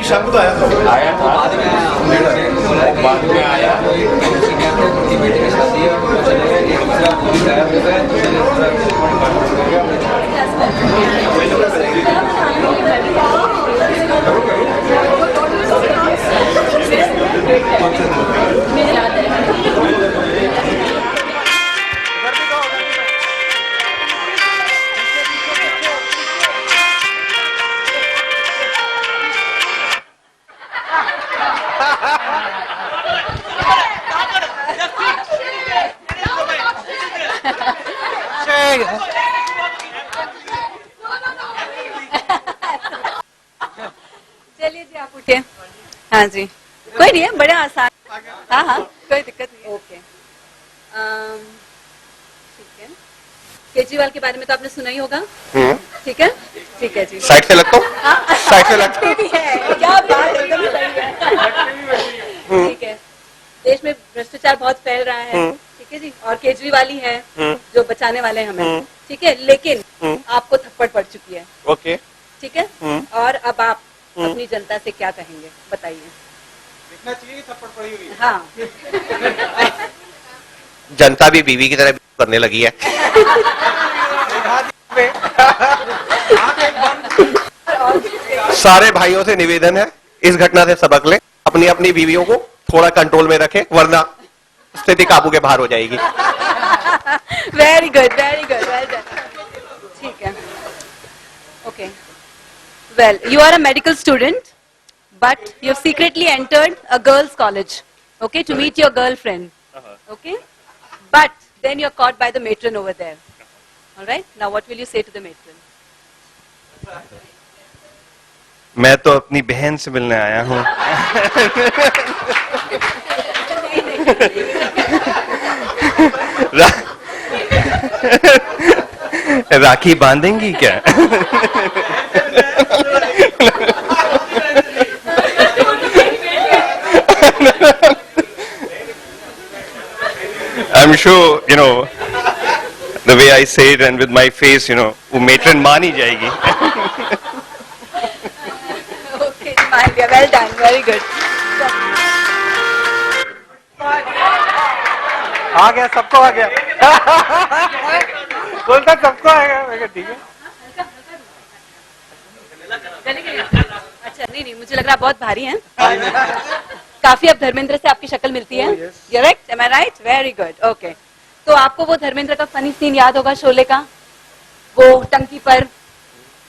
शाम को तो आया था। आया था बाद में आया उनकी बेटी की शादी है और चले गए। पूरी तैयार हो चलिए जी, आप उठिए। हाँ जी, कोई नहीं है, बड़ा आसान। हाँ हाँ, कोई दिक्कत नहीं। ओके, ठीक है। केजरीवाल के बारे में तो आपने सुना ही होगा। ठीक है, ठीक है जी। साइड से लगता हाँ, साइड से लगता भी है, क्या बात है, एकदम सही है। ठीक है, देश में भ्रष्टाचार बहुत फैल रहा है। ठीक है जी, और केजरीवाल ही है जो बचाने वाले हैं हमें। ठीक है, लेकिन आपको थप्पड़ पड़ चुकी है। ओके, ठीक है, और अब आप अपनी जनता से क्या कहेंगे, बताइए। देखना चाहिए कि थप्पड़ पड़ी हुई है। हाँ, जनता भी बीवी की तरह करने लगी है। सारे भाइयों से निवेदन है, इस घटना से सबक लें, अपनी अपनी बीवियों को थोड़ा कंट्रोल में रखें, वरना स्थिति काबू के बाहर हो जाएगी। Very good, very good, well done. ठीक है, okay. Well, you are a medical student, but you have secretly entered a girls' college, okay, to meet your girlfriend, okay? But then you're caught by the matron over there. All right? Now, what will you say to the matron? मैं तो अपनी बहन से मिलने आया हूँ। राखी बांधेंगी क्या? I'm sure, the way I say it and with my face, वो matron मान ही जाएगी। Okay, Mahavir, well done, very good. आ गया, सबको आ गया। बोलता सबको आएगा, मैं कहा ठीक है। अच्छा, नहीं, मुझे लग रहा है बहुत भारी हैं। काफी अब धर्मेंद्र से आपकी शक्ल मिलती है। करेक्ट, एम आई राइट? Very good, okay. तो आपको वो धर्मेंद्र का फनी सीन याद होगा शोले का, वो टंकी पर,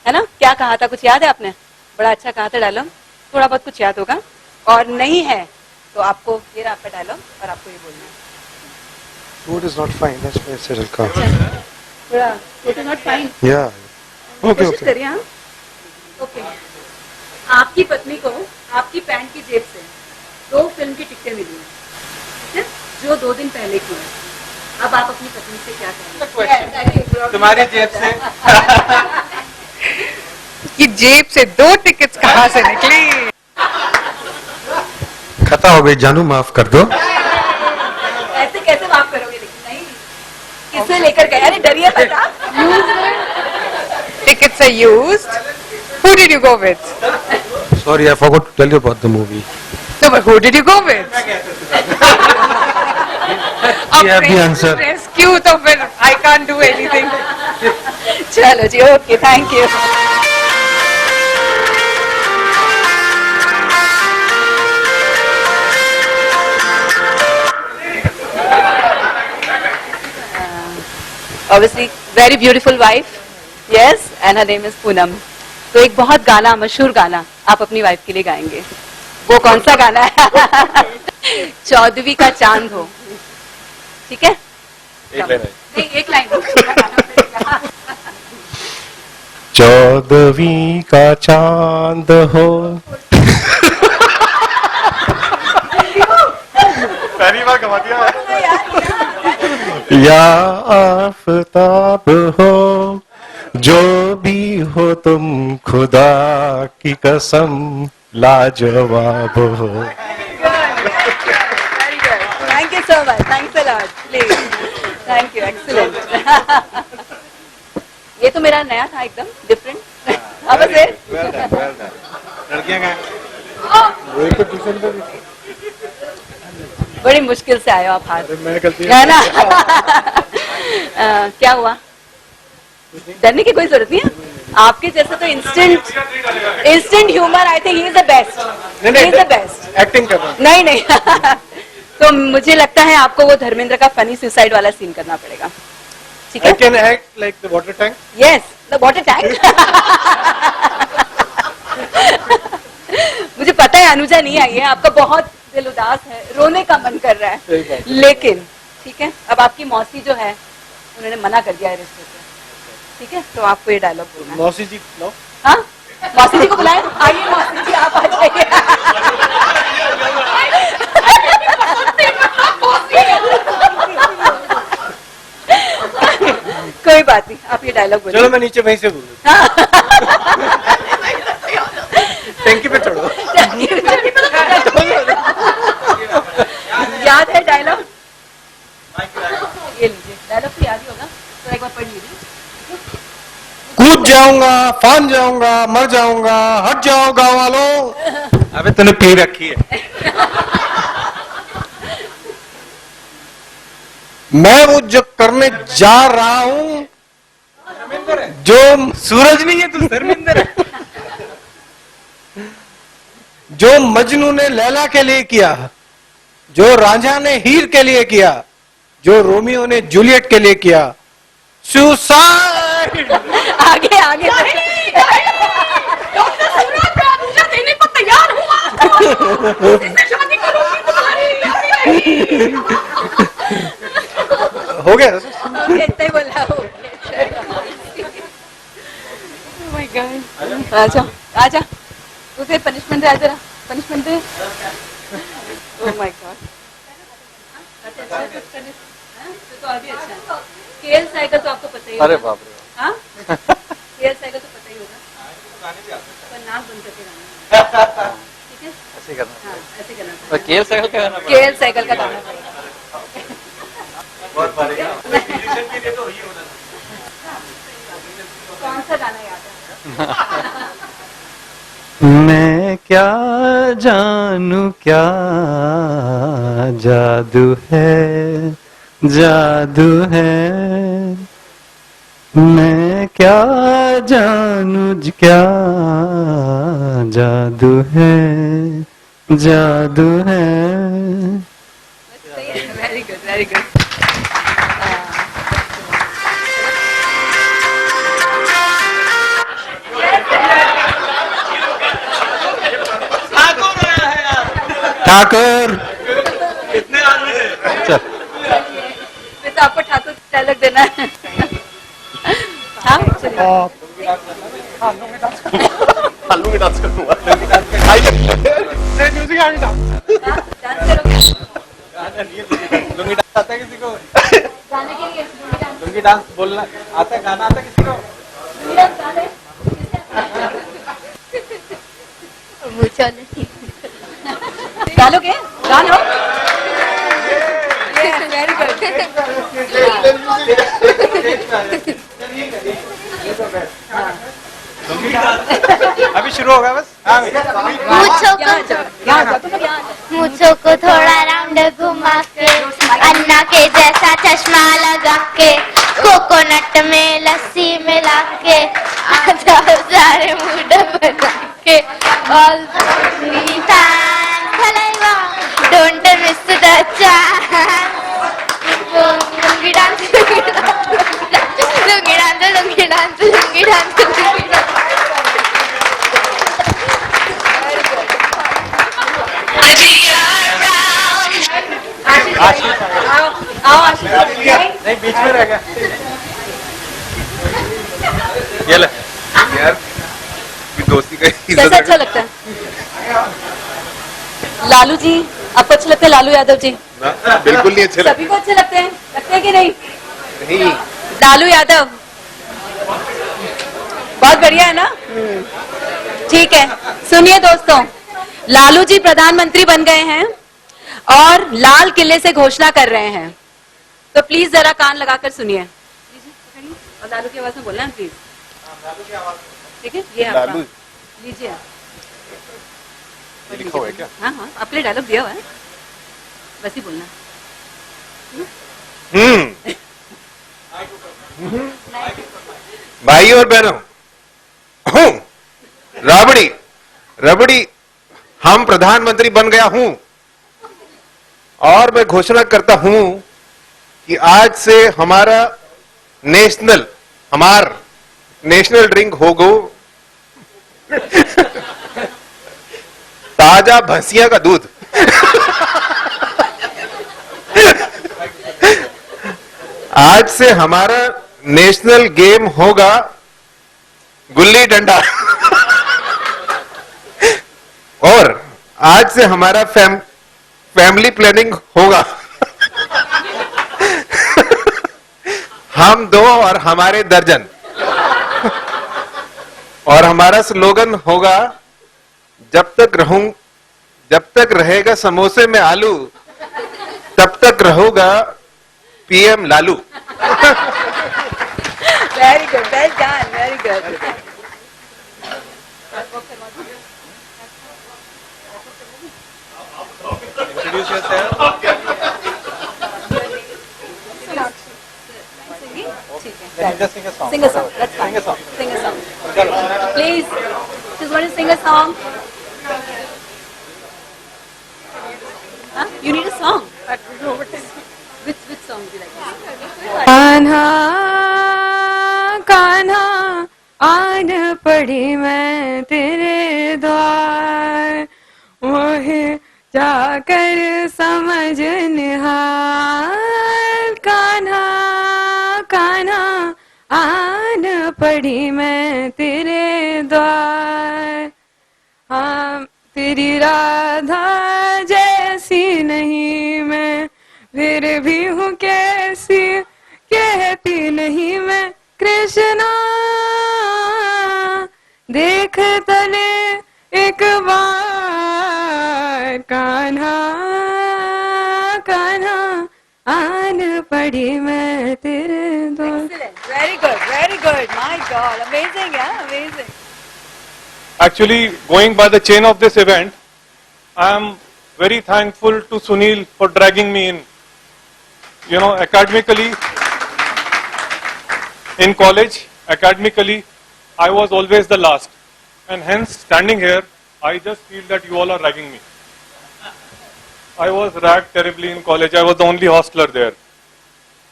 है ना? क्या कहा था, कुछ याद है आपने? बड़ा अच्छा कहा था डायलॉग, थोड़ा बहुत कुछ याद होगा। और नहीं है तो आपको ये रहा आपका डायलॉग, और आपको ये बोलना है। Food is not fine. That's why I said I'll come. थोड़ा food is not fine. Yeah. Okay, कोशिश okay. करिए। हाँ, ओके। आपकी पत्नी को आपकी पैंट की जेब से 2 फिल्म की टिकटें मिली हैं, ठीक है? जो 2 दिन पहले की हैं। अब आप अपनी पत्नी से क्या कहेंगे? तुम्हारी जेब से कि जेब से 2 टिकट्स कहाँ से निकली? खता हो गई जानू, माफ कर दो। ऐसे कैसे माफ करोगे? लेकिन नहीं, किससे लेकर गए? अरे डरिए मत आप। Tickets are used. Who did you go with? Sorry, I forgot to tell you about the movie. No, but who did you go with? You have the answer. Rescue, तो फिर I can't do anything. चलो जी, okay, thank you. Obviously, very beautiful wife, yes, and her name is Poonam. तो एक बहुत गाना, मशहूर गाना आप अपनी वाइफ के लिए गाएंगे। वो कौन सा गाना है? 14वीं का चांद हो, ठीक है? नहीं, एक लाइन। 14वीं का चांद हो। पहली बार गवा दिया है। या आफताब हो, जो भी हो तुम खुदा की कसम लाजवाब हो। Thank you so much. Thanks a lot. Please. Thank you. Excellent. ये तो मेरा नया था, एकदम डिफरेंट। अब से लड़कियां का वही तो ट्यूशन पे भी था। बड़ी मुश्किल से आए हो आप हाथ, अरे मैं गलती है ना? क्या हुआ? डरने की कोई जरूरत नहीं है। आपके जैसे तो instant humour, I think he is the best, he is the best. Acting कर रहा हूँ। नहीं नहीं तो मुझे लगता है आपको वो धर्मेंद्र का फनी सुसाइड वाला सीन करना पड़ेगा, ठीक है? I can act like the water tank. Yes, the water tank. मुझे पता है अनुजा नहीं आई है, आपका बहुत दिल उदास है, रोने का मन कर रहा सही है, बात है। लेकिन ठीक है, अब आपकी मौसी जो है उन्होंने मना कर दिया है रिश्ते से, ठीक है? तो आपको ये डायलॉग बोलना है। मौसी जी लो। हाँ, मौसी जी को बुलाएं। आइए मौसी जी, आप आ जाइए। कोई बात नहीं, आप ये डायलॉग बोलिए। चलो मैं नीचे वहीं से बोलूँ। टैंकी पे छोड़ो। याद है डायलॉग? ये लीजिए, डायलॉग तो याद ही होगा, तो एक बार पढ़ लीजिए। कूद जाऊंगा, फान जाऊंगा, मर जाऊंगा, हट जाओ गाँव वालों। अबे तूने पी रखी है। मैं वो जो करने जा रहा हूँ, जो सूरज नहीं है तू, धर्मेंद्र है। जो मजनू ने लैला के लिए किया, जो रांझा ने हीर के लिए किया, जो रोमियो ने जूलियट के लिए किया, सुसाइड। आगे आगे देने को तैयार हुआ, शादी करूंगी तुम्हारी। हो गया। इतना ही बोला हो। Oh my God. आजा आजा, उसे पनिशमेंट दे, जरा punishment they. Oh my God. अच्छा, तो अभी अच्छा है। केएल साइकिल तो आपको पता ही होगा। अरे बाप रे। हाँ, केएल साइकिल तो पता ही होगा, पर नाक बंद करके गाना, ठीक है? ऐसे करना। हाँ, ऐसे करना। केएल साइकिल का गाना। केएल साइकिल का गाना पड़ेगा। बहुत बढ़िया। कौन सा गाना याद है? मैं क्या जानू क्या जादू है, जादू है। मैं क्या जानू क्या जादू है, जादू है। Very good, very good. Thakur कितने आदमी थे? फिर तो आपको ठाकुर डायलॉग देना है। हाँ, चलिए। आलू में डांस करूंगा। म्यूजिक आ गया। हाँ, डांस करोगे? लुंगी डांस आता है किसी को? गाने के लिए लुंगी डांस बोलना आता है, गाना आता है किसी को? डालोगे? गानो? Very good. अभी शुरू होगा बस। हाँ मुझको को थोड़ा राउंड घुमा के, अन्ना के जैसा चश्मा लगा के, कोकोनट में लस्सी मिला के, आधा सारे मूड बना के, all don't miss the chance. Lungi dance, lungi dance, lungi dance, lungi dance, lungi dance, lungi dance. आओ आशीष। नहीं, बीच में रह गया। ये ले यार, दोस्ती का कैसा अच्छा लगता है? लालू जी, आपको अच्छा लगता है? लालू यादव जी बिल्कुल नहीं अच्छे सभी को अच्छे लगते हैं कि नहीं? नहीं। लालू यादव बहुत बढ़िया है ना? ठीक है, सुनिए दोस्तों, लालू जी प्रधानमंत्री बन गए हैं और लाल किले से घोषणा कर रहे हैं, तो प्लीज जरा कान लगाकर सुनिए और लालू की आवाज में बोलना है प्लीज। ठीक है, ये आपका लीजिए। लिखा हुआ है क्या? हाँ हाँ, आपके डायलॉग दिया हुआ है, बस ही बोलना। भाई और बहनों, राबड़ी रबड़ी, हम प्रधानमंत्री बन गया हूं और मैं घोषणा करता हूं कि आज से हमारा नेशनल ड्रिंक होगो ताजा भैंसिया का दूध। आज से हमारा नेशनल गेम होगा गुल्ली डंडा। और आज से हमारा फैमिली प्लानिंग होगा हम दो और हमारे दर्जन। और हमारा स्लोगन होगा जब तक रहेगा समोसे में आलू, तब तक रहूगा PM Lalu. Very good, well done, very good. Introduce yourself. Then you just sing a song. Sing a song, that's fine. Sing a song. Sing a song. Please, she's going to sing a song. Huh? You need a song. Which song would you like to sing? Kanha Kanha आन पड़ी मैं तेरे द्वार, वही जाकर समझ निहाल। कान्हा कान्हा आन पड़ी मैं तेरे द्वार, हाँ तेरी राधा जैसी नहीं मैं, फिर भी हूँ कैसी कहती नहीं मैं। कृष्णा देख तले एक बार, कान्हा कान्हा आन पड़ी मैं तेरे द्वार। Excellent. Very good, very good. My God, amazing, yeah, amazing. Actually, going by the chain of this event, I am very thankful to Sunil for dragging me in. You know, academically, in college, academically, I was always the last. And hence, standing here, I just feel that you all are ragging me. I was ragged terribly in college. I was the only hostler there.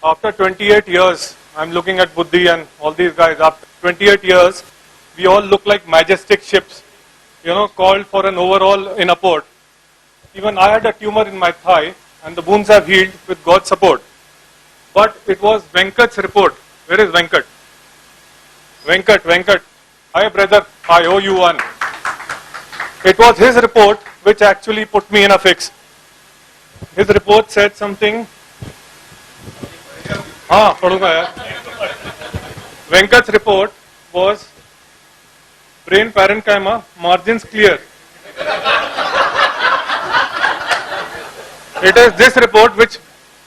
After 28 years, I'm looking at Buddhi and all these guys. After 28 years, we all look like majestic ships, you know, called for an overhaul in a port. Even I had a tumor in my thigh, and the wounds have healed with God's support. But it was Venkat's report. Where is Venkat? Venkat. Hi brother, I owe you one. It was his report which actually put me in a fix. His report said something. पढ़ूंगा यार. Venkat's report was brain parenchyma, margins clear. It is this report which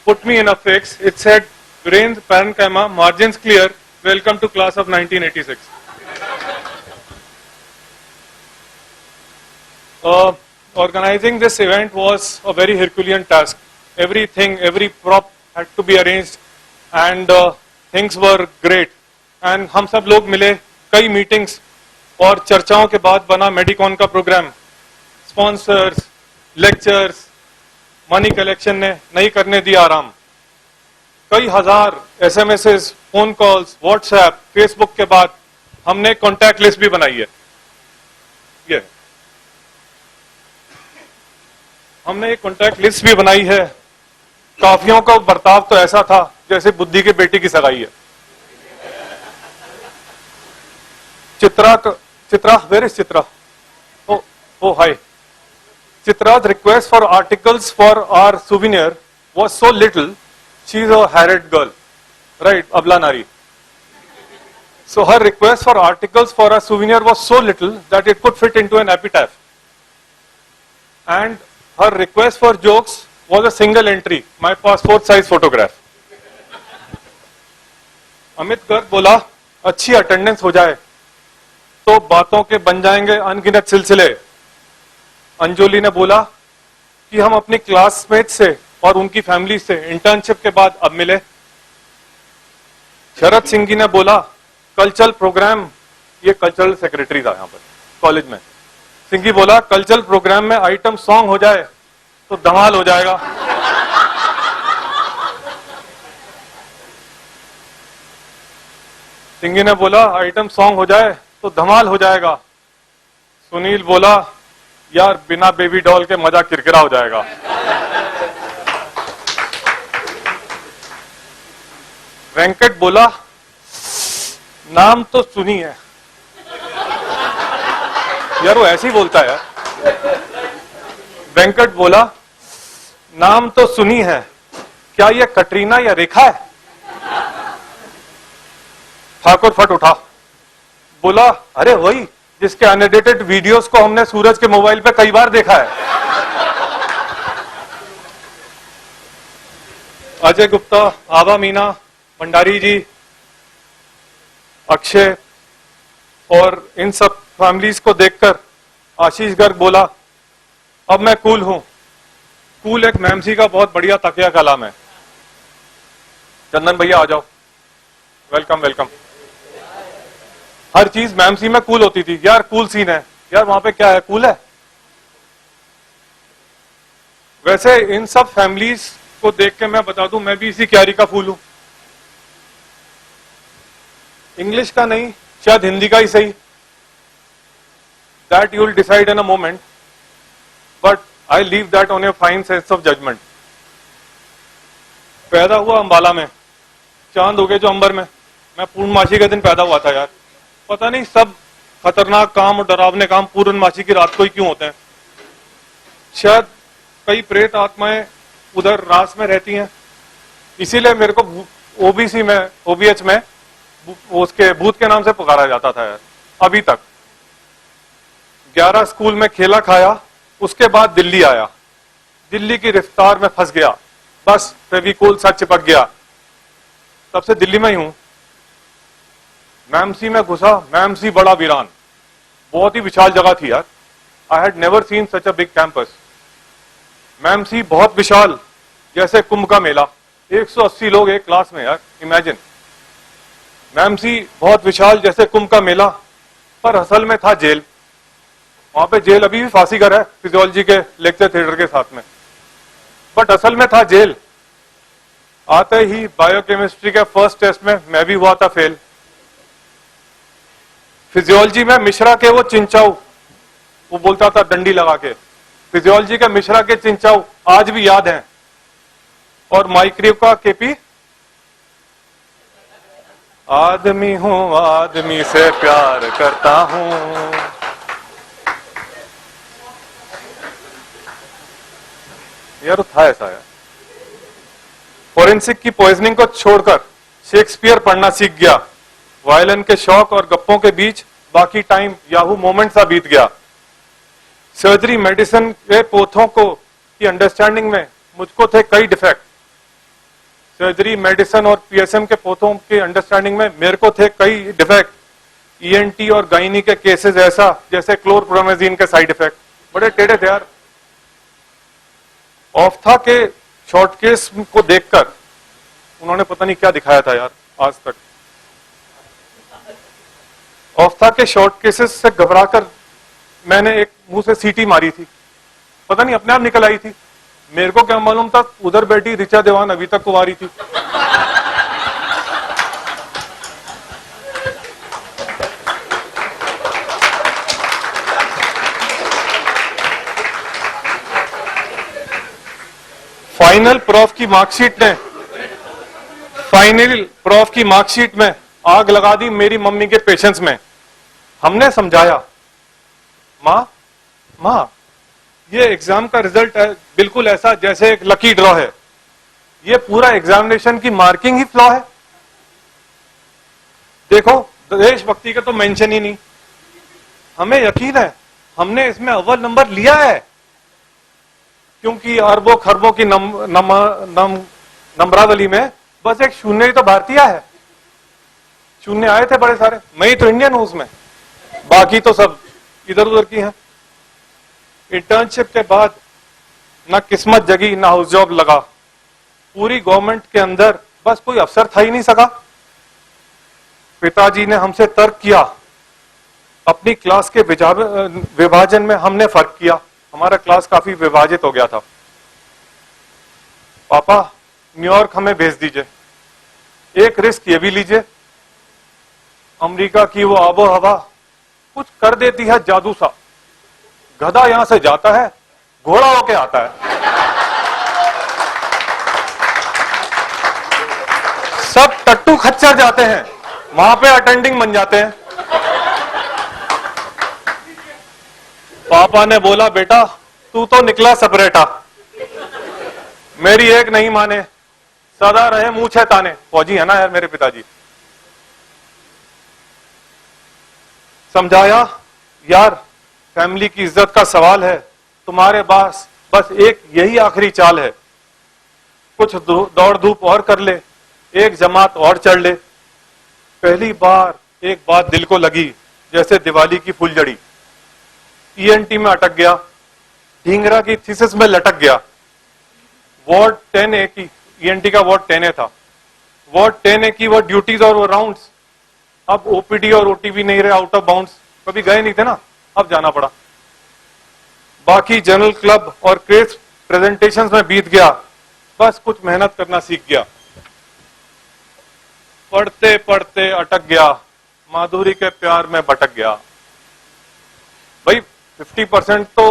put me in a fix. It said brain parenchyma, margins clear. Welcome to class of 1986. Organizing this event was a very Herculean task. Everything, every prop had to be arranged, and things were great. And हम सब लोग मिले, कई meetings और चर्चाओं के बाद बना मेडिकॉन का programme. Sponsors, lectures, money collection ने नहीं करने दिया आराम. कई हजार SMS, phone calls, WhatsApp, Facebook के बाद हमने कॉन्टैक्ट लिस्ट भी बनाई है. ये हमने एक कॉन्टैक्ट लिस्ट भी बनाई है. काफियों का बर्ताव तो ऐसा था जैसे बुद्धि की बेटी की सगाई है. Chitra, where is Chitra? Oh, hi. Chitra's request for articles for our souvenir was so little. She is a harried girl, right? Abla Nari. So her request for articles for a souvenir was so little that it could fit into an epitaph. And her request for jokes was a single entry, my passport size photograph. Amit Garg बोला अच्छी attendance हो जाए तो बातों के बन जाएंगे अनगिनत सिलसिले. अंजलि ने बोला कि हम अपनी क्लासमेट से और उनकी फैमिली से इंटर्नशिप के बाद अब मिले। शरद सिंह जी ने बोला कल्चरल प्रोग्राम, ये कल्चरल सेक्रेटरी था यहाँ पर कॉलेज में, सिंह जी बोला कल्चरल प्रोग्राम में आइटम सॉन्ग हो जाए तो धमाल हो जाएगा। सिंह जी ने बोला आइटम सॉन्ग हो जाए तो धमाल हो जाएगा। सुनील बोला यार बिना बेबी डॉल के मजा किरकिरा हो जाएगा। वेंकट बोला नाम तो सुनी है। यार वो ऐसे ही बोलता है यार। वेंकट बोला नाम तो सुनी है, क्या ये कटरीना या रेखा है? ठाकुर फट उठा, बोला अरे वही जिसके अनएडिटेड वीडियोस को हमने सूरज के मोबाइल पे कई बार देखा है। अजय गुप्ता, आभा मीना, भंडारी जी, अक्षय और इन सब फैमिलीज को देखकर आशीष गर्ग बोला अब मैं कूल हूं। कूल एक मैमसी का बहुत बढ़िया तकिया कलाम है। चंदन भैया आ जाओ, वेलकम वेलकम। हर चीज मैमसी में कूल होती थी। यार कूल सीन है, यार वहां पे क्या है, कूल है। वैसे इन सब फैमिलीज को देख के मैं बता दूं मैं भी इसी क्यारी का फूल हूं। इंग्लिश का नहीं, शायद हिंदी का ही सही। That you will decide in a moment, but I leave that on your fine sense of judgement. पैदा हुआ अंबाला में, चांद हो गए जो अंबर में। मैं पूर्णमासी के दिन पैदा हुआ था यार। पता नहीं सब खतरनाक काम और डरावने काम पूर्णमासी की रात को ही क्यों होते हैं। शायद कई प्रेत आत्माएं उधर रास में रहती हैं, इसीलिए मेरे को ओबीसी में, ओबीएच में उसके भूत के नाम से पुकारा जाता था यार अभी तक। 11 स्कूल में खेला खाया, उसके बाद दिल्ली आया, दिल्ली की रफ्तार में फंस गया, बस फेविकोल सा चिपक गया, तब से दिल्ली में ही हूं। मैमसी में घुसा, मैमसी बड़ा वीरान, बहुत ही विशाल जगह थी यार। I had never seen such a big campus. मैमसी बहुत विशाल, जैसे कुंभ का मेला, 180 लोग एक क्लास में यार, इमेजिन। मैमसी बहुत विशाल जैसे कुंभ का मेला, पर असल में था जेल। वहां पे जेल अभी भी फांसी घर है, फिजियोलॉजी के लेक्चर थिएटर के साथ में, बट असल में था जेल। आते ही बायोकेमिस्ट्री के फर्स्ट टेस्ट में मैं भी हुआ था फेल। फिजियोलॉजी में मिश्रा के वो चिंचाऊ, वो बोलता था डंडी लगा के, फिजियोलॉजी के मिश्रा के चिंचाऊ आज भी याद हैं। और माइक्रो का केपी, आदमी हूं आदमी से प्यार करता हूं। यार था ऐसा यार। फोरेंसिक की पॉइजनिंग को छोड़कर शेक्सपियर पढ़ना सीख गया। वायलिन के शौक और गप्पों के बीच बाकी टाइम याहू मोमेंट सा बीत गया। सर्जरी मेडिसिन के पोथों को की अंडरस्टैंडिंग में मुझको थे कई डिफेक्ट। सर्जरी मेडिसिन और पीएसएम के पोथों के अंडरस्टैंडिंग में मेरे को थे कई डिफेक्ट। ईएनटी और गायनी के केसेस ऐसा जैसे क्लोरप्रोमेजिन के साइड इफेक्ट, बड़े टेढ़े थे यार। ऑफ्था के शॉर्ट केस को देखकर उन्होंने पता नहीं क्या दिखाया था यार आज तक। ऑफ्था के शॉर्ट केसेस से घबराकर मैंने एक मुंह से सीटी मारी थी, पता नहीं अपने आप निकल आई थी। मेरे को क्या मालूम था उधर बैठी ऋचा देवान अभी तक कुंवारी थी। फाइनल प्रॉफ की मार्कशीट में आग लगा दी मेरी मम्मी के पेशेंस में। हमने समझाया, माँ ये एग्जाम का रिजल्ट है बिल्कुल ऐसा जैसे एक लकी ड्रॉ है, ये पूरा एग्जामिनेशन की मार्किंग ही फ्लॉ है। देखो देशभक्ति का तो मेंशन ही नहीं। हमें यकीन है हमने इसमें अव्वल नंबर लिया है, क्योंकि अरबों खरबों की नंबरावली में बस एक शून्य ही तो भारतीय है। शून्य आए थे बड़े सारे, मैं ही तो इंडियन हूं उसमें, बाकी तो सब इधर उधर की हैं। इंटर्नशिप के बाद ना किस्मत जगी ना हाउस जॉब लगा, पूरी गवर्नमेंट के अंदर बस कोई अफसर था ही नहीं सका। पिताजी ने हमसे तर्क किया, अपनी क्लास के विभाजन में हमने फर्क किया, हमारा क्लास काफी विभाजित हो गया था। पापा न्यूयॉर्क हमें भेज दीजिए, एक रिस्क ये भी लीजिए, अमेरिका की वो आबो हवा कुछ कर देती है जादू सा, गधा यहां से जाता है घोड़ा होके आता है, सब टट्टू खच्चर जाते हैं, वहां पे अटेंडिंग बन जाते हैं। पापा ने बोला बेटा तू तो निकला सेपरेटा, मेरी एक नहीं माने, सदा रहे मुंह छे ताने। फौजी है ना यार मेरे पिताजी। समझाया यार फैमिली की इज्जत का सवाल है, तुम्हारे पास बस एक यही आखिरी चाल है, कुछ दौड़ धूप और कर ले, एक जमात और चढ़ ले। पहली बार एक बात दिल को लगी जैसे दिवाली की फुलझड़ी, ईएनटी में अटक गया, ढींगरा की थीसिस में लटक गया। वार्ड 10A की, ईएनटी का वार्ड 10A था, वार्ड 10A की वो ड्यूटीज और वो राउंड्स, अब ओपीडी और ओटीवी नहीं रहे, आउट ऑफ बाउंड्स, कभी गए नहीं थे ना, अब जाना पड़ा। बाकी जनरल क्लब और क्रेज प्रेजेंटेशंस में बीत गया, बस कुछ मेहनत करना सीख गया। पढ़ते पढ़ते अटक गया, माधुरी के प्यार में भटक गया। भाई 50% तो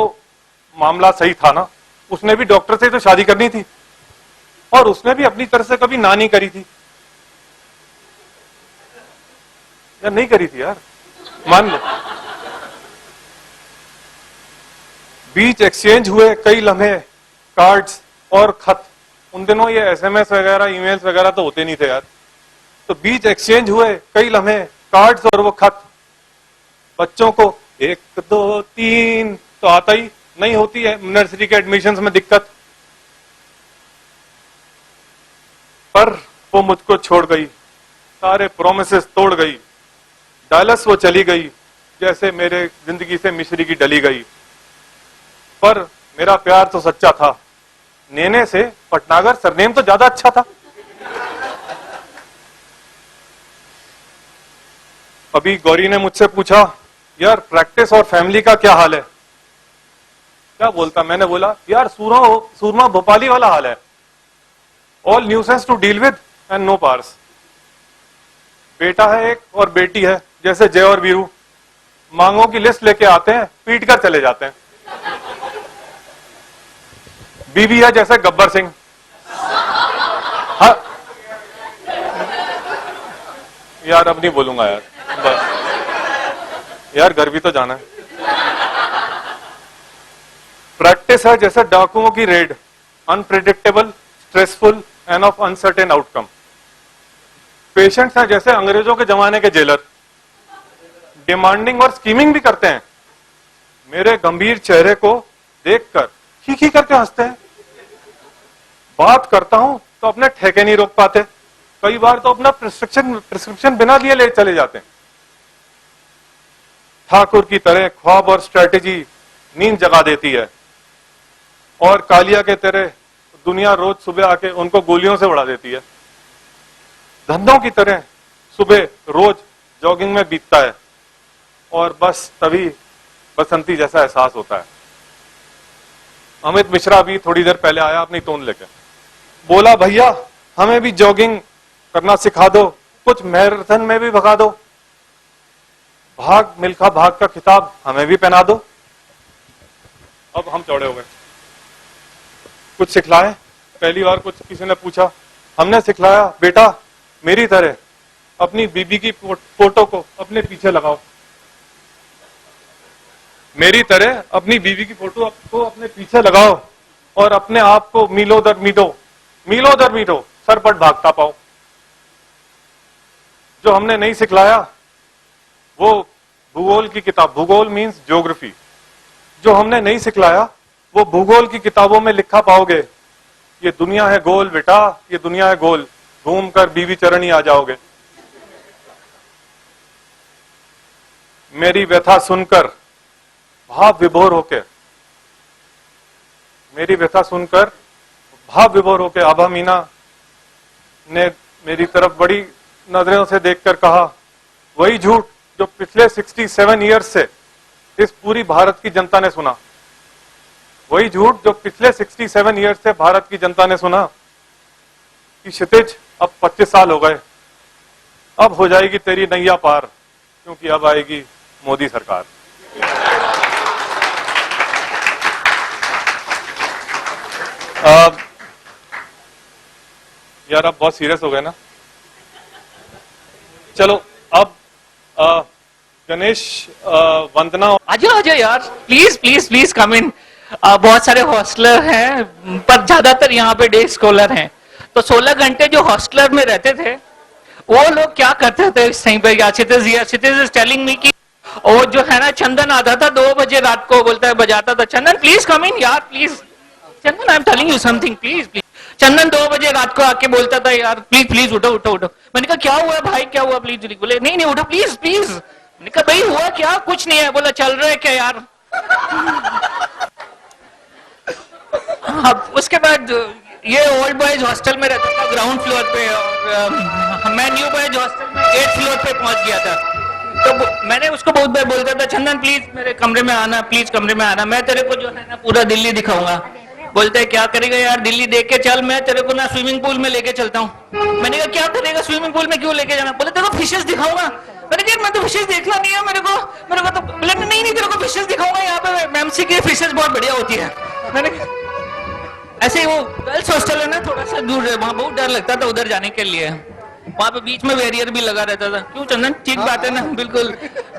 मामला सही था ना, उसने भी डॉक्टर से तो शादी करनी थी और उसने भी अपनी तरफ से कभी ना नहीं करी थी या नहीं करी थी यार, मान लो। बीच एक्सचेंज हुए कई लम्हे, कार्ड्स और खत, उन दिनों ये एसएमएस वगैरह ईमेल्स वगैरह तो होते नहीं थे यार, तो बीच एक्सचेंज हुए कई लम्हे, कार्ड्स और वो खत। बच्चों को 1 2 3 तो आता ही नहीं, होती है नर्सरी के एडमिशंस में दिक्कत, पर वो मुझको छोड़ गई, सारे प्रोमिसेस तोड़ गई, डालस वो चली गई जैसे मेरे जिंदगी से मिश्री की डली गई। पर मेरा प्यार तो सच्चा था, नेने से पटनागर सरनेम तो ज्यादा अच्छा था। अभी गौरी ने मुझसे पूछा यार प्रैक्टिस और फैमिली का क्या हाल है, क्या बोलता, मैंने बोला यार सूरमा भोपाली वाला हाल है, all nuisance to deal with and no parse. बेटा है एक और बेटी है, जैसे जय और वीरू, मांगों की लिस्ट लेके आते हैं, पीट कर चले जाते हैं। बीवी है जैसे गब्बर सिंह, हाँ यार अब नहीं बोलूंगा यार, बस यार घर भी तो जाना है। प्रैक्टिस है जैसे डाकुओं की red, unpredictable, stressful end of uncertain outcome. Patients हैं जैसे अंग्रेजों के जमाने के जेलर, डिमांडिंग और स्कीमिंग भी करते हैं। मेरे गंभीर चेहरे को देखकर खी करके हंसते हैं। बात करता हूं तो अपने ठेके नहीं रोक पाते, कई बार तो अपना प्रिस्क्रिप्शन बिना लिए ले चले जाते हैं। ठाकुर की तरह ख्वाब और स्ट्रेटेजी नींद जगा देती है, और कालिया के तरह दुनिया रोज सुबह आके उनको गोलियों से उड़ा देती है। धंधों की तरह सुबह रोज जॉगिंग में बीतता है, और बस तभी बसंती जैसा एहसास होता है। अमित मिश्रा भी थोड़ी देर पहले आया अपनी टोन लेके, बोला भैया हमें भी जॉगिंग करना सिखा दो, कुछ मैराथन में भी भगा दो, भाग मिल्खा भाग का खिताब हमें भी पहना दो। अब हम चौड़े हो गए, कुछ सिखलाए। पहली बार कुछ किसी ने पूछा, हमने सिखलाया बेटा मेरी तरह अपनी बीबी की फोटो को अपने पीछे लगाओ, मेरी तरह अपनी बीवी की फोटो को अपने पीछे लगाओ, और अपने आप को मीलों दर मीलों सरपट भागता पाओ। जो हमने नहीं सिखलाया वो भूगोल की किताब, भूगोल मीन्स ज्योग्राफी, जो हमने नहीं सिखलाया वो भूगोल की किताबों में लिखा पाओगे। ये दुनिया है गोल बेटा, ये दुनिया है गोल, घूम कर बीवी चरण ही आ जाओगे। मेरी व्यथा सुनकर भाव विभोर होकर मेरी व्यथा सुनकर भाव विभोर होकर आभा मीना ने मेरी तरफ बड़ी नजरों से देखकर कहा, वही झूठ जो पिछले 67 ईयर्स से इस पूरी भारत की जनता ने सुना, वही झूठ जो पिछले 67 ईयर्स से भारत की जनता ने सुना कि क्षितिज अब 25 साल हो गए, अब हो जाएगी तेरी नैया पार, क्योंकि अब आएगी मोदी सरकार। यार अब बहुत सीरियस हो गए ना, चलो अब गणेश वंदना। आ जाओ यार, प्लीज प्लीज प्लीज कम इन। बहुत सारे हॉस्टलर हैं पर ज्यादातर यहाँ पे डे स्कॉलर हैं, तो 16 घंटे जो हॉस्टलर में रहते थे वो लोग क्या करते थे इस टाइम पे? क्षितिज इज टेलिंग मी कि वो जो है ना चंदन आता था 2 बजे रात को, बोलता है बजाता था, चंदन प्लीज कम इन यार please, Chandan I am telling you something please please. Chandan 2 बजे रात को आके बोलता था यार प्लीज प्लीज उठो उठो उठो। मैंने कहा क्या हुआ भाई, क्या हुआ प्लीज? बोले नहीं नहीं उठो प्लीज प्लीज। मैंने कहा भाई हुआ क्या? कुछ नहीं है। बोला चल रहा है क्या यार? अब उसके बाद ये ओल्ड बॉयज हॉस्टल में रहता था ग्राउंड फ्लोर पे, और मैं न्यू बॉयज हॉस्टल में 8th फ्लोर पे पहुंच गया था। तो मैंने उसको बहुत बार बोलता था, चंदन प्लीज मेरे कमरे में आना, प्लीज कमरे में आना, मैं तेरे को जो है ना पूरा दिल्ली दिखाऊंगा। बोलते क्या करेगा यार, दिल्ली देख के चल, मैं तेरे को ना स्विमिंग पूल में लेके चलता हूँ। मैंने कहा क्या करेगा स्विमिंग पूल में, क्यों लेके जाना? बोले तेरे को फिशेस दिखाऊंगा। मैंने कहा मैं तो फिशेस देखना नहीं है मेरे को तो। बोले नहीं नहीं तेरे को फिशेस दिखाऊंगा, यहाँ पे मैमसी की फिशेस बहुत बढ़िया होती है। मैंने ऐसे ही वो गर्ल्स हॉस्टल है ना थोड़ा सा दूर है, वहां बहुत डर लगता था उधर जाने के लिए, वहां पे बीच में बैरियर भी लगा रहता था। क्यों चंदन, ठीक बात है ना? बिल्कुल।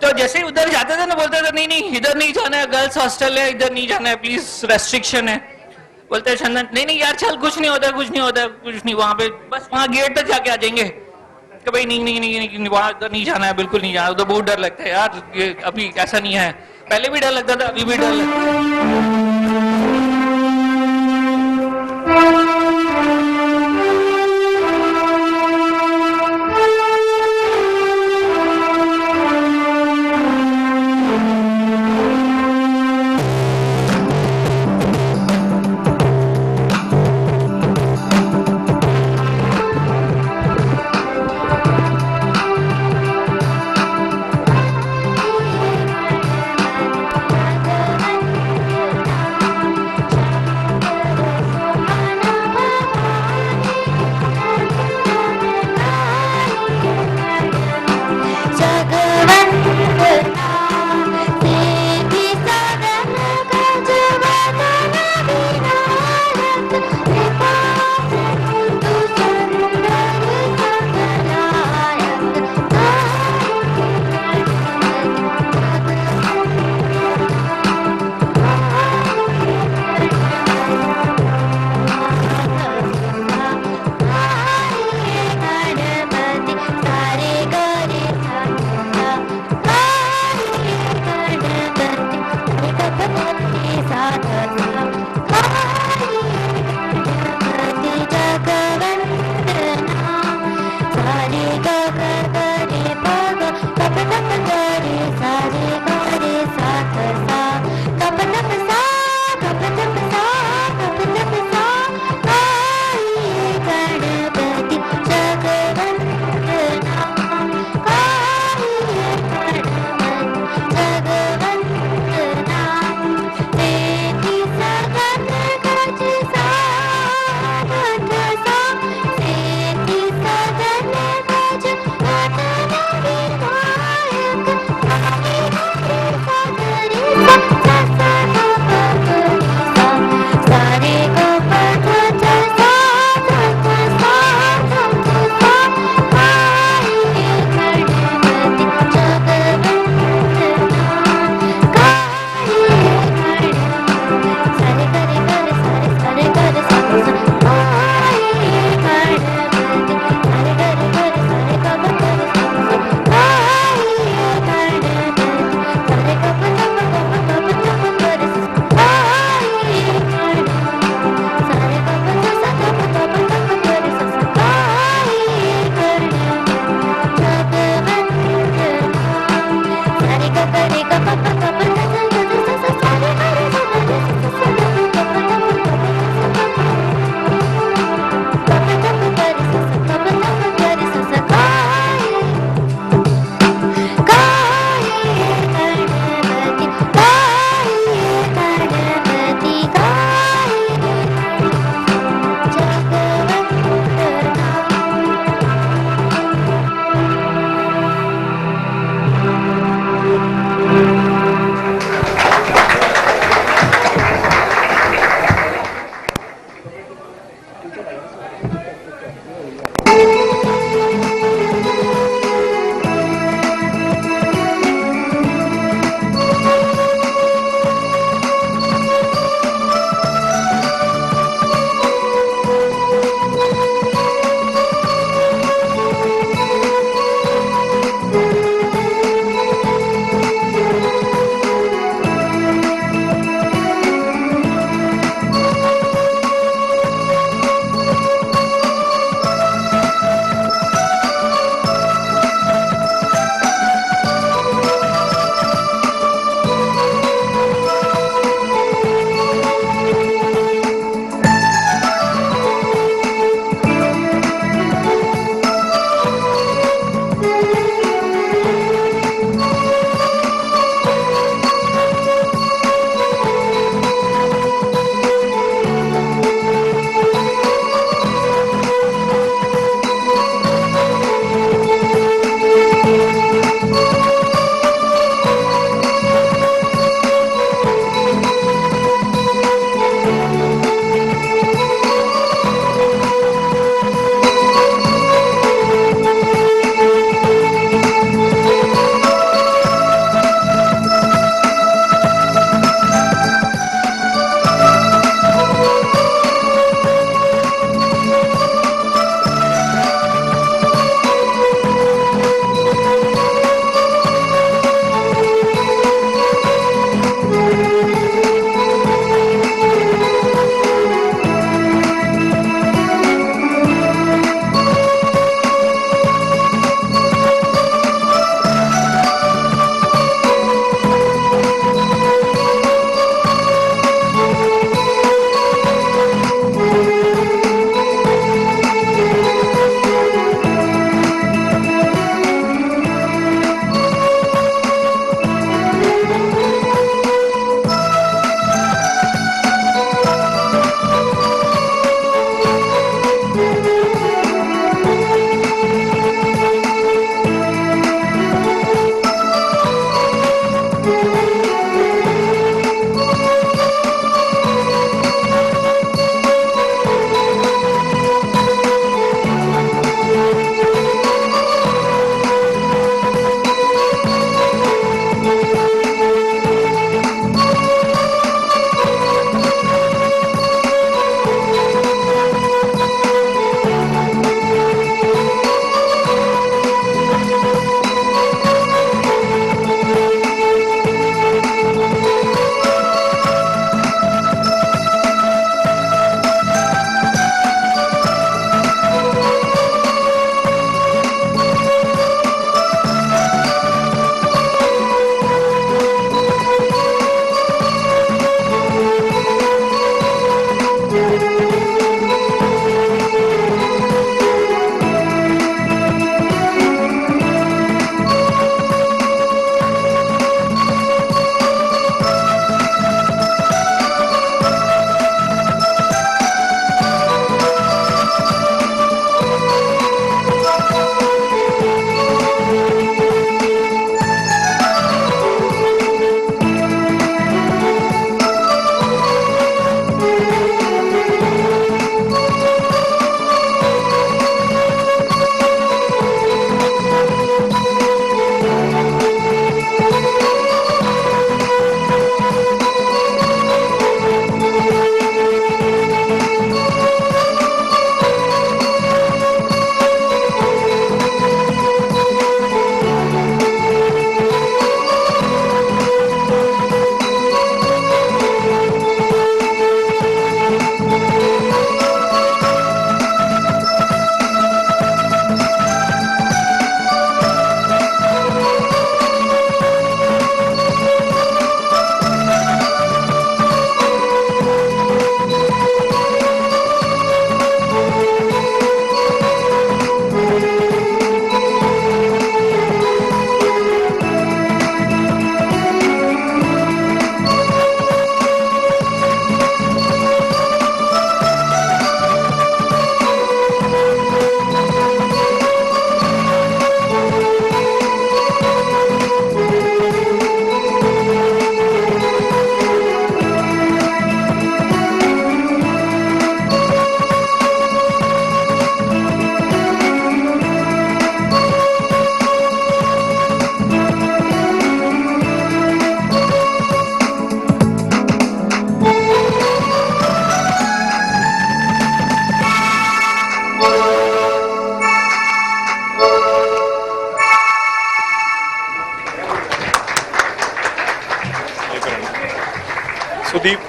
तो जैसे ही उधर जाते थे ना बोलते थे नहीं नहीं इधर नहीं जाना है, गर्ल्स हॉस्टल है, इधर नहीं जाना है प्लीज, रेस्ट्रिक्शन है। बोलते चंदन नहीं नहीं यार चल, कुछ नहीं होता कुछ नहीं होता कुछ नहीं, वहां पे बस वहां गेट तक जाके आ जाएंगे। कि भाई नहीं नहीं नहीं, नहीं वहां उधर नहीं जाना है, बिल्कुल नहीं जाना, उधर बहुत डर लगता है यार, ये अभी ऐसा नहीं है, पहले भी डर लगता था अभी भी डर लगता है।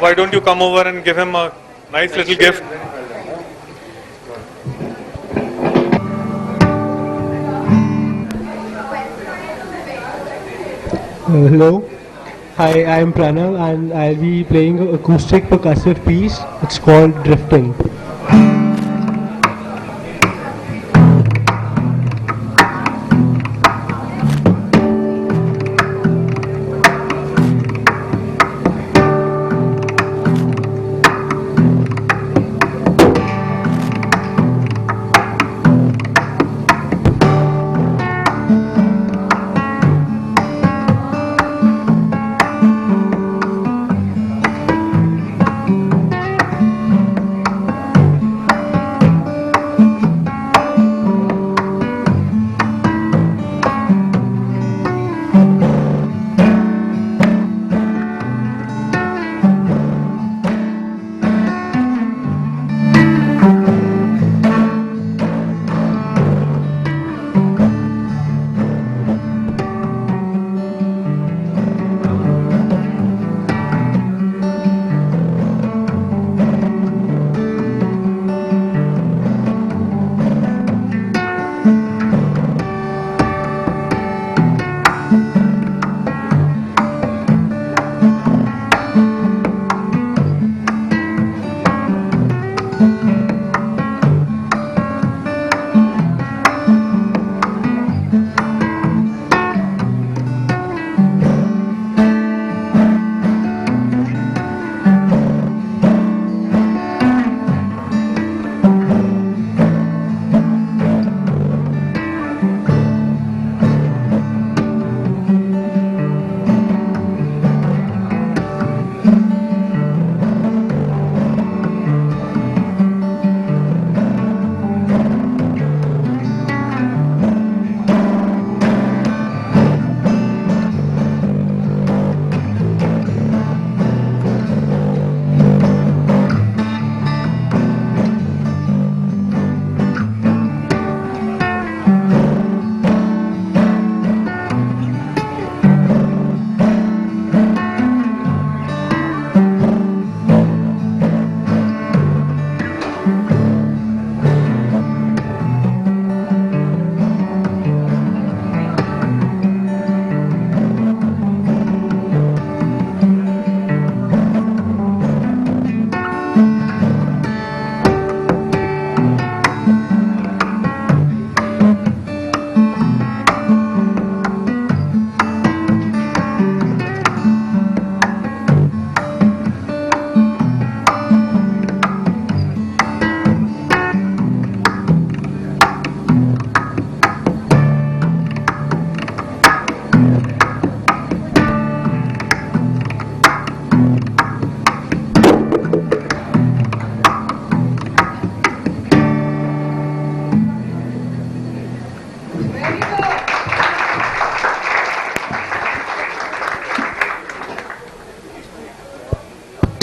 why don't you come over and give him a nice little gift? Hello. Hi, I'm Pranav and I'll be playing an acoustic percussive piece. It's called Drifting.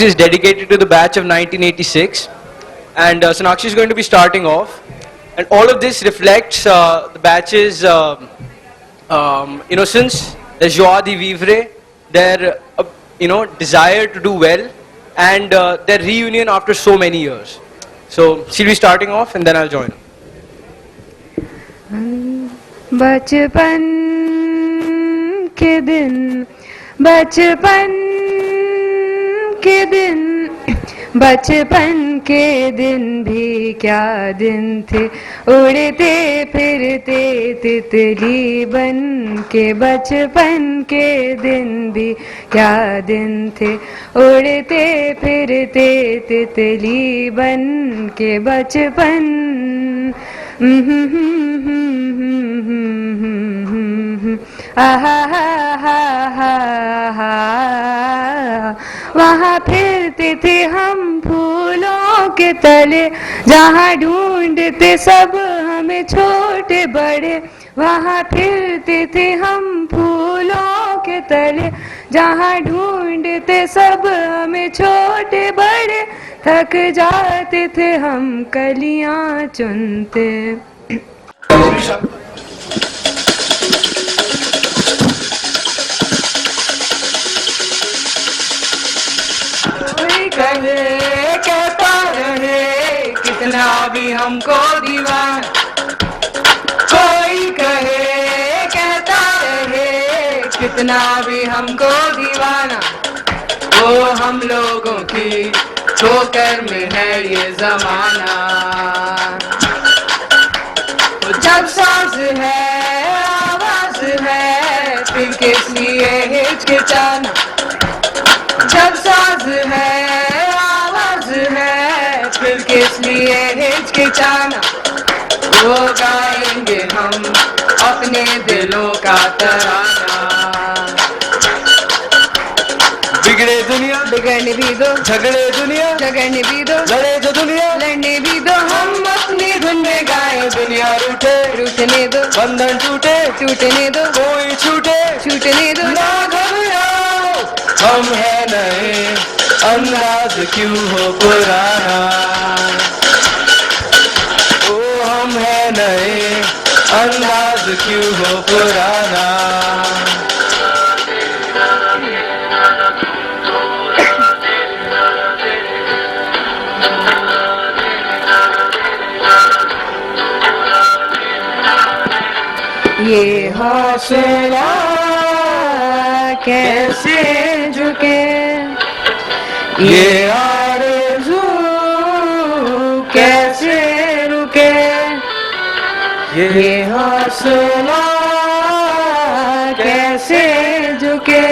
Is dedicated to the batch of 1986, and Sonakshi is going to be starting off, and all of this reflects the batch's innocence, their joie de vivre, their desire to do well, and their reunion after so many years. So she'll be starting off, and then I'll join her. बचपन के दिन, बचपन के दिन, बचपन के दिन भी क्या दिन थे, उड़ते फिरते तितली बन के। बचपन के दिन भी क्या दिन थे, उड़ते फिरते तितली बन के। बचपन वहाँ फिरते थे हम फूलों के तले, जहाँ ढूंढते सब हमें छोटे बड़े। वहाँ फिरते थे हम फूलों के तले, जहाँ ढूंढते सब हमें छोटे बड़े। थक जाते थे हम कलियां चुनते। भी हमको दीवाना, कोई कहे कहता रहे कितना भी हमको दीवाना, वो हम लोगों की ठोकर में है ये जमाना। जब सांस है आवाज है फिर किस लिए हिचकिचाना, जब सांस है आवाज है फिर किस लिए हिचकिचाना, वो गाएंगे हम अपने दिलों का तराना। बिगड़े दुनिया बिगड़ने भी दो, झगड़े दुनिया झगड़ने भी दो, लड़े जो दुनिया लड़ने भी दो, हम अपनी धुन में गाए दुनिया रूठे रूठने दो, बंधन टूटे टूटने दो, कोई छूटे छूटने दो। ना घबराओ हम है नए, अंदाज क्यों हो पुराना, ओ हम है नए, अंदाज क्यों हो पुराना। ये हौसला कैसे झुके, ये आरज़ू कैसे रुके, ये हौसला कैसे झुके,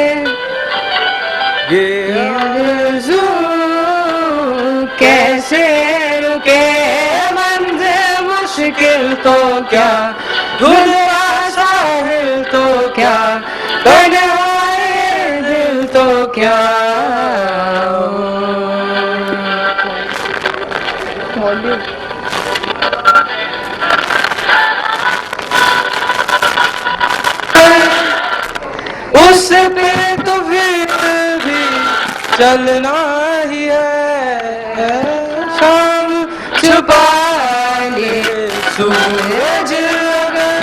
ये आरज़ू कैसे रुके, मंज़िल मुश्किल तो क्या, दुनिया साहिल तो क्या, करने वाले दिल तो क्या। उस पे तो फिर भी चलना ही है, शाम छुपाने सूरज अगर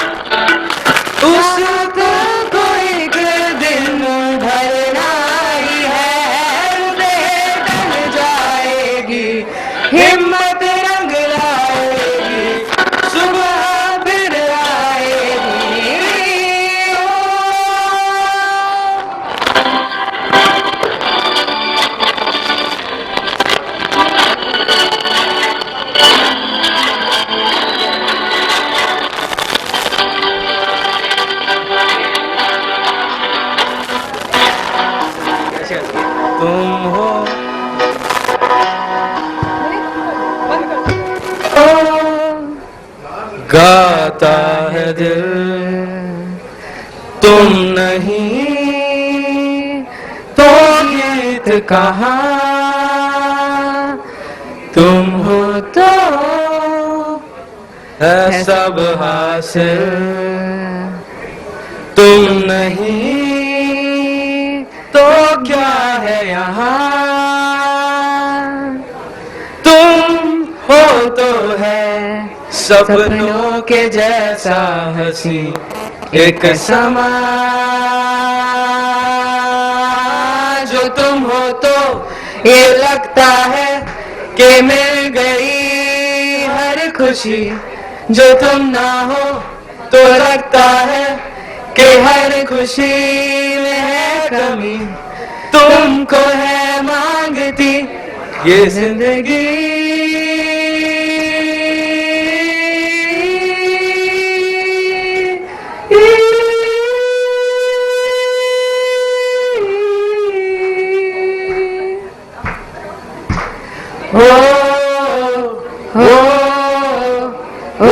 उसको कोई दिन ढलना ही है, टल जाएगी हिम्मत रंग लाएगी, सुबह फिर आएगी। तुम हो गाता है दिल, तुम नहीं तो गीत कहाँ, तुम हो तो है सब हासिल, तुम नहीं तो क्या है यहाँ, तुम हो तो है सपनों के जैसा हंसी एक समा, जो तुम हो तो ये लगता है कि मिल गई हर खुशी, जो तुम ना हो तो लगता है कि हर खुशी में है कमी, तुमको है मांगती ये जिंदगी। ओ ओ ओ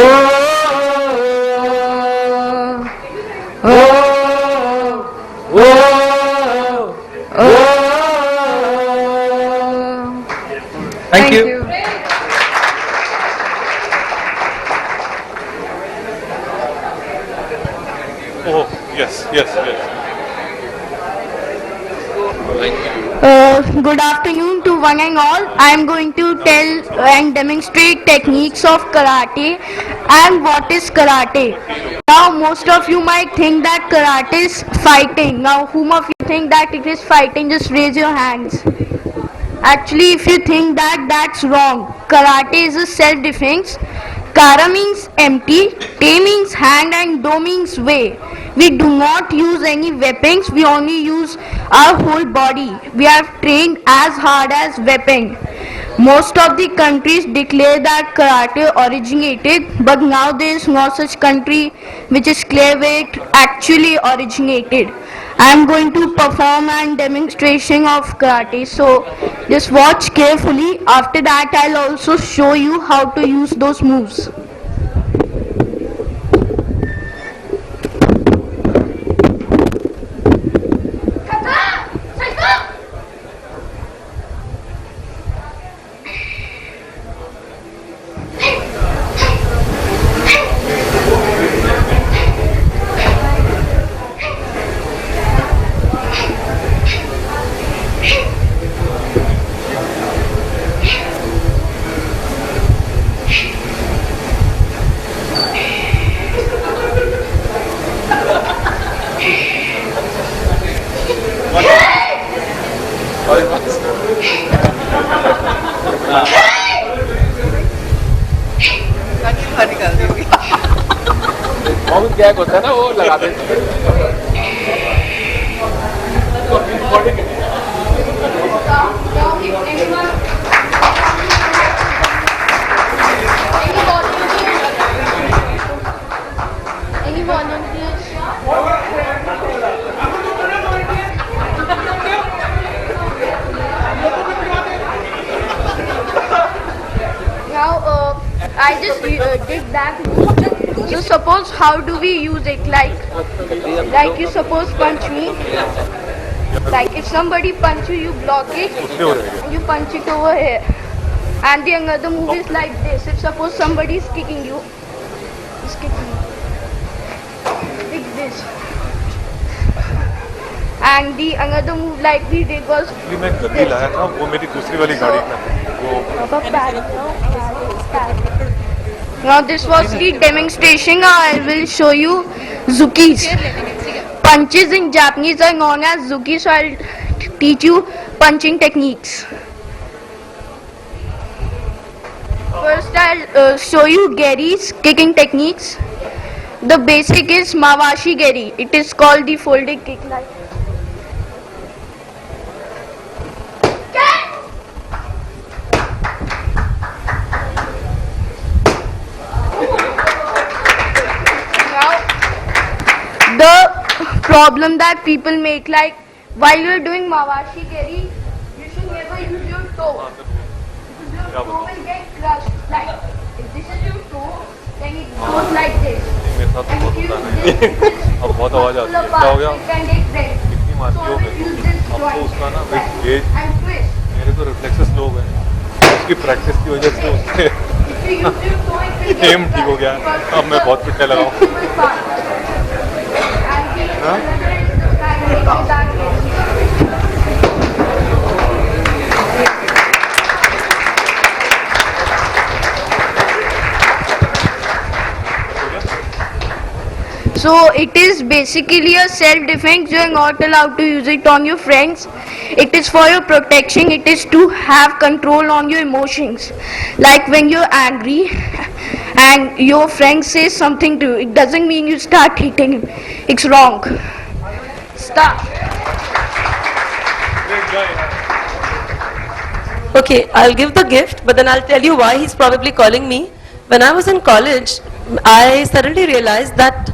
Thank you. Oh, yes, yes, yes. Good afternoon to one and all. I am going to tell and demonstrate techniques of karate and what is karate. Now most of you might think that karate is fighting. Now whom of you think that it is fighting? Just raise your hands. Actually, if you think that, that's wrong. Karate is a self-defense. Kara means empty, te means hand, and do means way. We do not use any weapons, we only use our whole body. We are trained as hard as weapon. Most of the countries declare that karate originated, but now there is no such country which is clear where it actually originated. I am going to perform a demonstration of karate, so just watch carefully. After that, I'll also show you how to use those moves. Gag होता है ना वो लगा देते Any volunteers? Now, I just did that. So suppose how do we use it? Like you suppose punch me. Like if somebody punch you, you block it. And you punch it over here. And the another move is like this. If suppose somebody is kicking you, is kicking you. Like this. And the another move like we did was मैं गद्दी लाया था वो मेरी दूसरी वाली गाड़ी में Now this was the demonstration. Now I will show you Zukis. Punches in Japanese are known as Zuki, so I'll teach you punching techniques. First I'll show you Gary's kicking techniques. The basic is Mawashi Geri. It is called the folded kick like. The problem that people make, like while you're doing Mawashi Geri, you should never use your toe. Because your toe will get crushed. Like if this is your toe, then it goes like this. मेरे साथ बहुत होता है अब बहुत आवाज आती है क्या हो गया कितनी मारती हो अब तो उसका ना एज मेरे तो रिफ्लेक्सेस लो हो गए उसकी प्रैक्टिस की वजह से उससे एम ठीक हो गया अब मैं बहुत पिटने लगा हूँ So it is basically a self-defense. You are not allowed to use it on your friends. It is for your protection. It is to have control on your emotions. Like when you're angry and your friend says something to you, it doesn't mean you start hitting him. It's wrong. Stop. Okay, I'll give the gift, but then I'll tell you why he's probably calling me. When I was in college, I suddenly realized that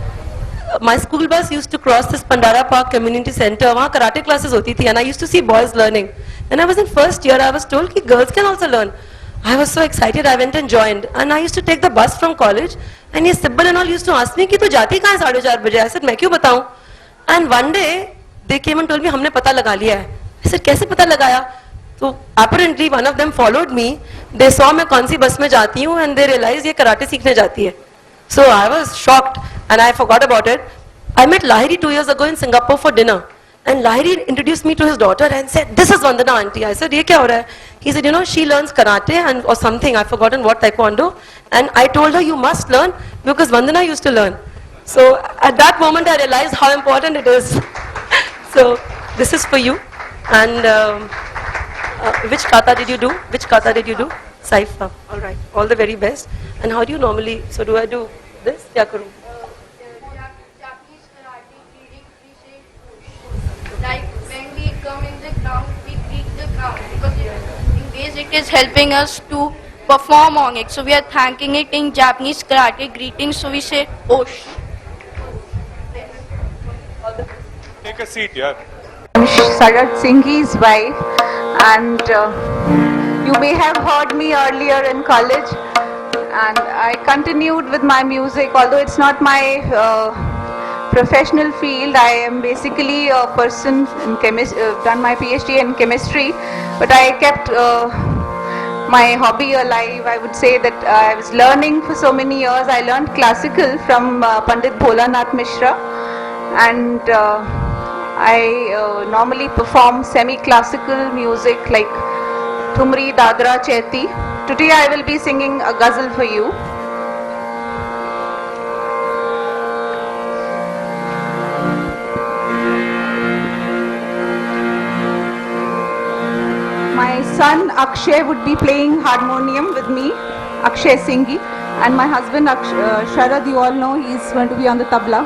my school bus used to cross this Pandara Park Community Center. वहाँ karate classes होती थी, and I used to see boys learning. When I was in first year, I was told that girls can also learn. I was so excited, I went and joined. And I used to take the bus from college, and ये Sibbal and all used to ask me कि तू जाती कहाँ है 4:30 बजे? I said मैं क्यों बताऊँ? And one day they came and told me हमने पता लगा लिया है. I said कैसे पता लगाया? So apparently one of them followed me. They saw मैं कौन सी बस में जाती हूँ, and they realized ये कराटे सीखने जाती है. So I was shocked and I forgot about it. I met Lahiri 2 years ago in Singapore for dinner, and Lahiri introduced me to his daughter and said, "This is Vandana auntie." I said, "ये क्या हो रहा है?" He said, "You know, she learns karate and or something. I've forgotten what taekwondo." And I told her, "You must learn because Vandana used to learn." So at that moment I realized how important it is. So this is for you, and Which kata did you do? Which kata did you do? Saifa. All right. All the very best. And how do you normally? So do I do this? Kya karu? Japanese karate greeting, we say push. Like when we come in the ground, we greet the ground because in ways it is helping us to perform on it. So we are thanking it in Japanese karate greeting. So we say osh. Take a seat, yeah. I'm Sarat Singh's wife, and you may have heard me earlier in college, and I continued with my music, although it's not my professional field. I am basically a person in done my PhD in chemistry, but I kept my hobby alive. I would say that I was learning for so many years. I learned classical from Pandit Bholanath Mishra, and I normally perform semi-classical music like Thumri, Dadra, Chaiti. Today I will be singing a ghazal for you. My son Akshay would be playing harmonium with me, Akshay Singhi, and my husband Sharad, you all know, he is going to be on the tabla.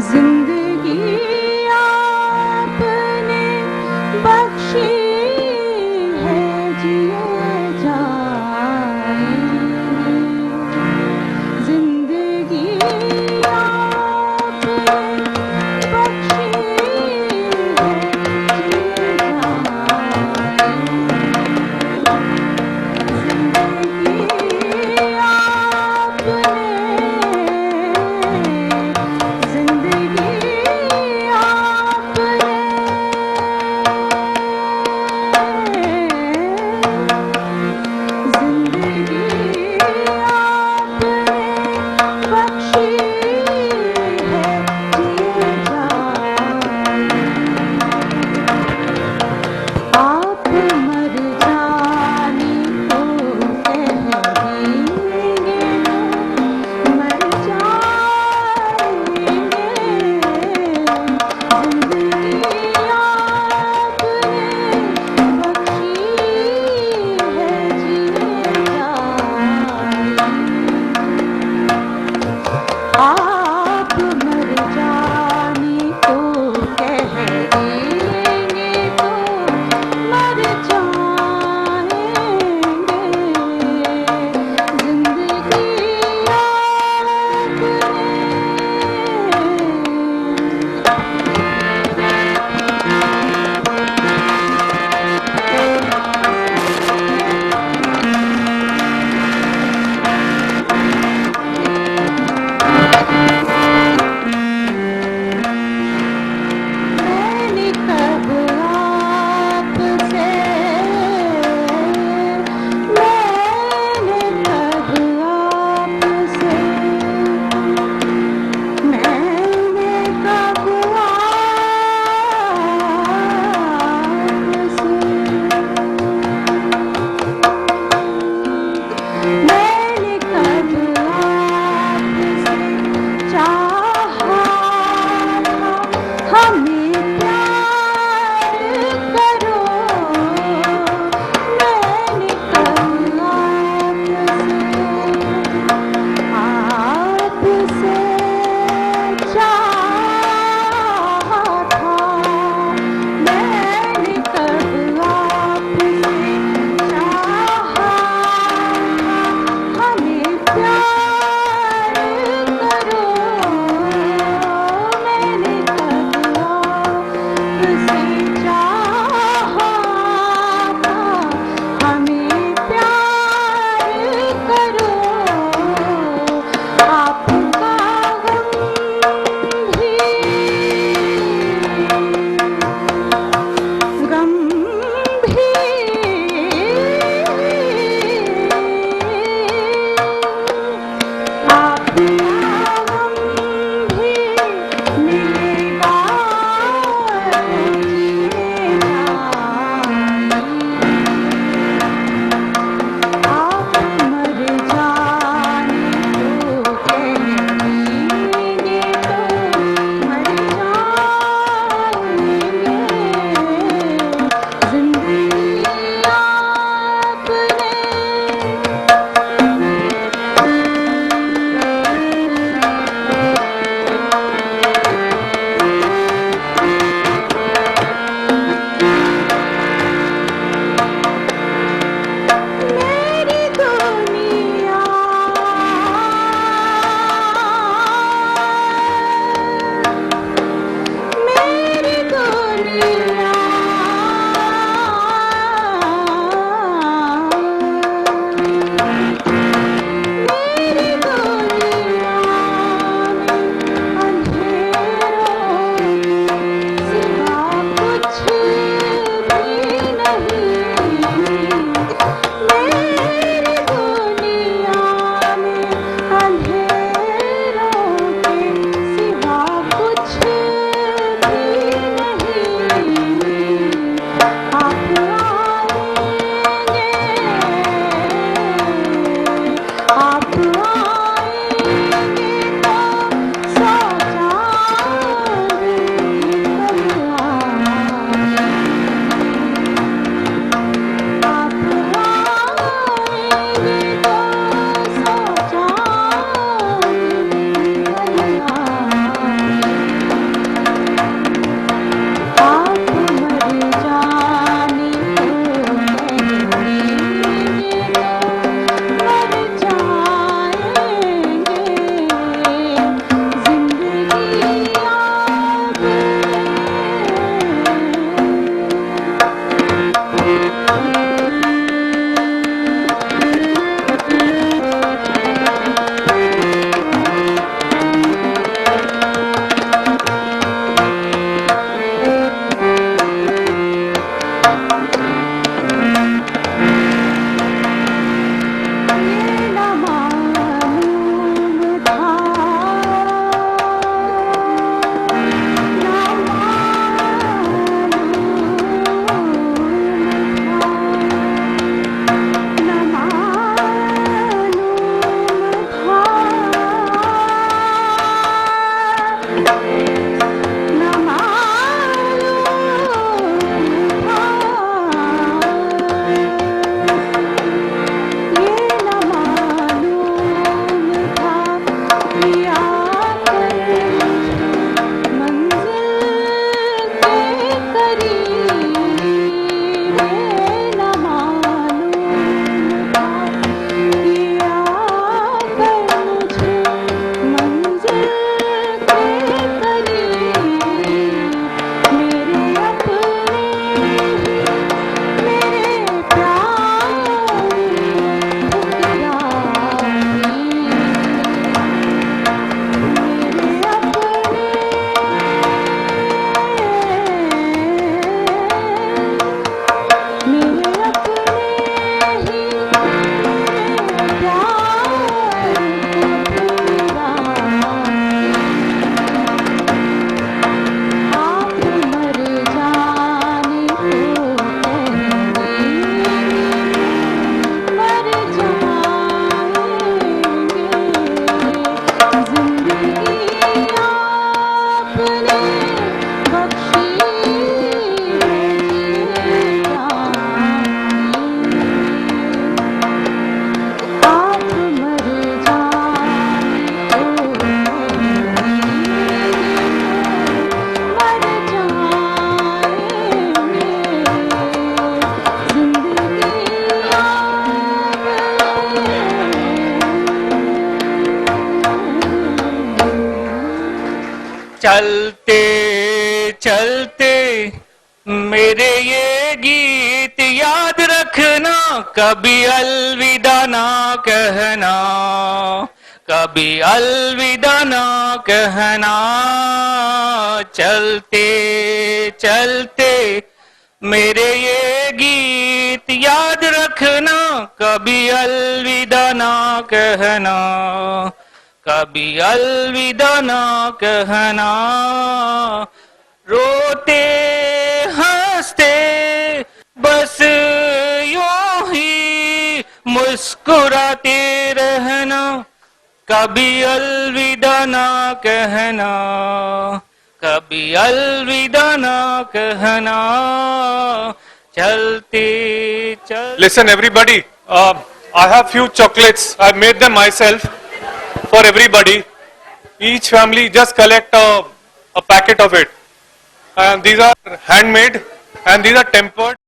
जिंदगी चलते चलते मेरे ये गीत याद रखना, कभी अलविदा ना कहना, कभी अलविदा ना कहना। चलते चलते मेरे ये गीत याद रखना, कभी अलविदा ना कहना, कभी अलविदा ना कहना। रोते हंसते बस यूं ही मुस्कुराते रहना, कभी अलविदा ना कहना, कभी अलविदा ना कहना। चलते चल Listen, everybody. I have few chocolates. I made them myself for everybody. Each family just collect a packet of it. And these are handmade and these are tempered.